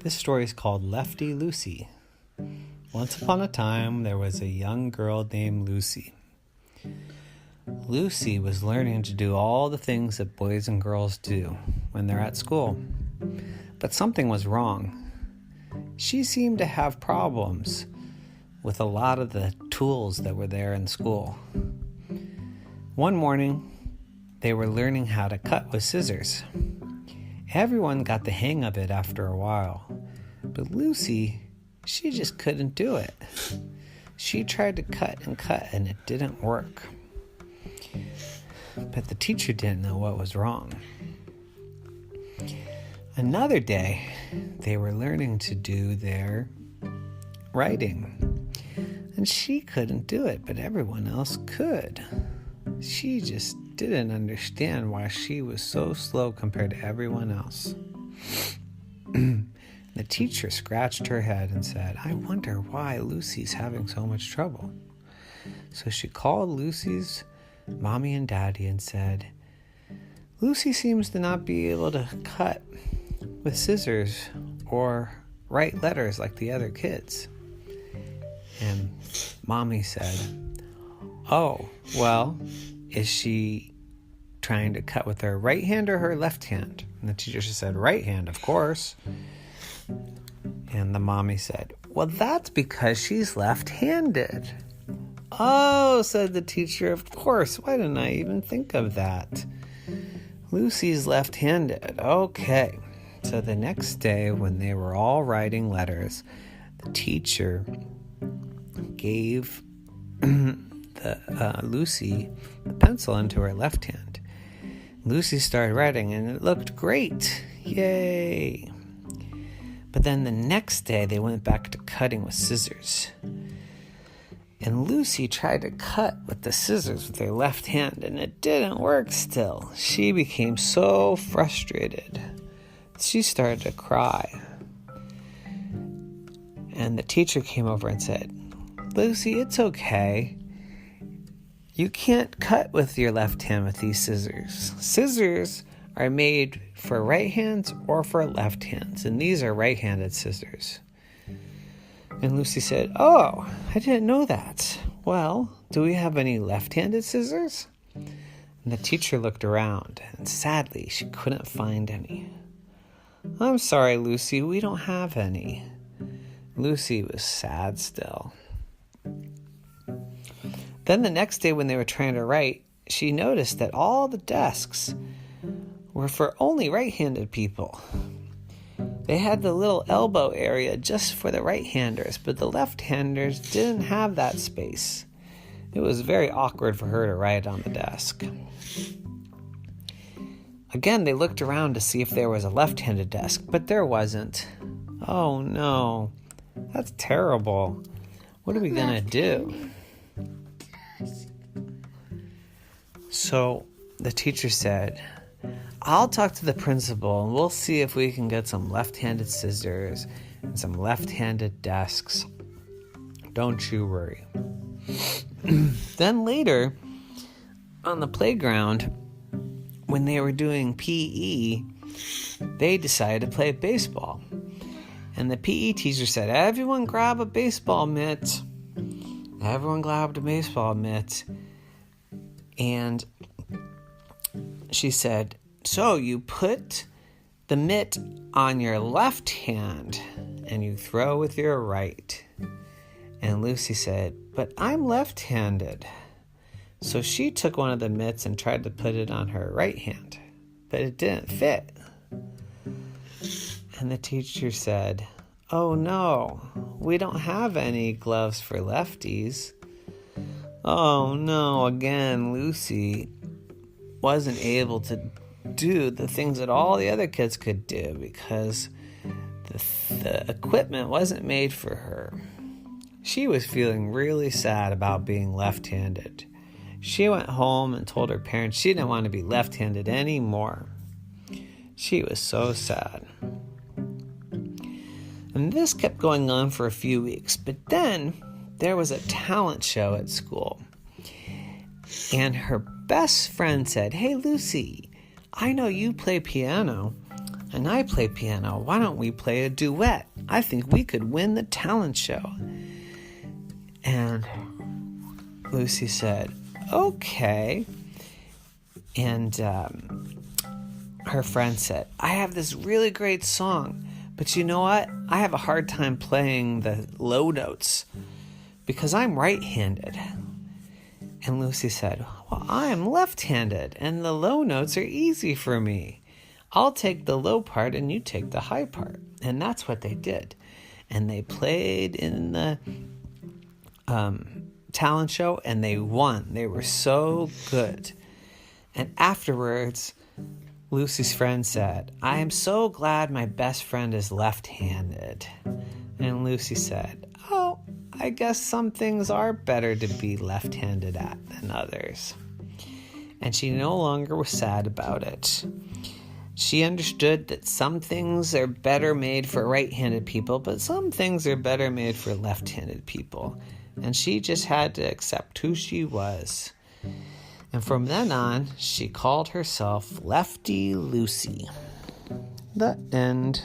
This story is called Lefty Lucy. Once upon a time, there was a young girl named Lucy. Lucy was learning to do all the things that boys and girls do when they're at school. But something was wrong. She seemed to have problems with a lot of the tools that were there in school. One morning, they were learning how to cut with scissors. Everyone got the hang of it after a while, but Lucy, she just couldn't do it. She tried to cut and it didn't work. But the teacher didn't know what was wrong. Another day, they were learning to do their writing, and she couldn't do it, but everyone else could. She just didn't understand why she was so slow compared to everyone else. The teacher scratched her head and said, "I wonder why Lucy's having so much trouble." So she called Lucy's mommy and daddy and said, "Lucy seems to not be able to cut with scissors or write letters like the other kids." And mommy said, "Oh, well, is she trying to cut with her right hand or her left hand?" And the teacher said, "Right hand, of course." And the mommy said, "Well, that's because she's left-handed." "Oh," said the teacher, "of course. Why didn't I even think of that? Lucy's left-handed. Okay." So the next day, when they were all writing letters, the teacher gave Lucy the pencil into her left hand. Lucy started writing, and it looked great. Yay! But then the next day, they went back to cutting with scissors. And Lucy tried to cut with the scissors with her left hand, and it didn't work still. She became so frustrated. She started to cry. And the teacher came over and said, "Lucy, it's okay. You can't cut with your left hand with these scissors. Scissors are made for right hands or for left hands, and these are right-handed scissors." And Lucy said, "Oh, I didn't know that. Well, do we have any left-handed scissors?" And the teacher looked around, and sadly, she couldn't find any. "I'm sorry, Lucy, we don't have any." Lucy was sad still. Then the next day when they were trying to write, she noticed that all the desks were for only right-handed people. They had the little elbow area just for the right-handers, but the left-handers didn't have that space. It was very awkward for her to write on the desk. Again, they looked around to see if there was a left-handed desk, but there wasn't. Oh no, that's terrible. What are we gonna do? So the teacher said, "I'll talk to the principal and we'll see if we can get some left-handed scissors and some left-handed desks. Don't you worry." Then later, on the playground, when they were doing PE, they decided to play baseball. And the PE teacher said, "Everyone grab a baseball mitt." Everyone grabbed a baseball mitt. And she said, "So you put the mitt on your left hand and you throw with your right." And Lucy said, "But I'm left-handed." So she took one of the mitts and tried to put it on her right hand, but it didn't fit. And the teacher said, "Oh no, we don't have any gloves for lefties." Oh no, again, Lucy wasn't able to do the things that all the other kids could do because the equipment wasn't made for her. She was feeling really sad about being left-handed. She went home and told her parents she didn't want to be left-handed anymore. She was so sad. And this kept going on for a few weeks, but then there was a talent show at school. And her best friend said, "Hey, Lucy, I know you play piano. and I play piano. Why don't we play a duet? I think we could win the talent show. And Lucy said, okay. And her friend said, I have this really great song, but you know what? I have a hard time playing the low notes because I'm right-handed. And Lucy said, well, I'm left-handed, and the low notes are easy for me. I'll take the low part, and you take the high part. And that's what they did. And they played in the talent show, and they won. They were so good. And afterwards, Lucy's friend said, I am so glad my best friend is left-handed. And Lucy said, oh, I guess some things are better to be left-handed at than others. And she no longer was sad about it. She understood that some things are better made for right-handed people, but some things are better made for left-handed people. And she just had to accept who she was. And from then on, she called herself Lefty Lucy. The end.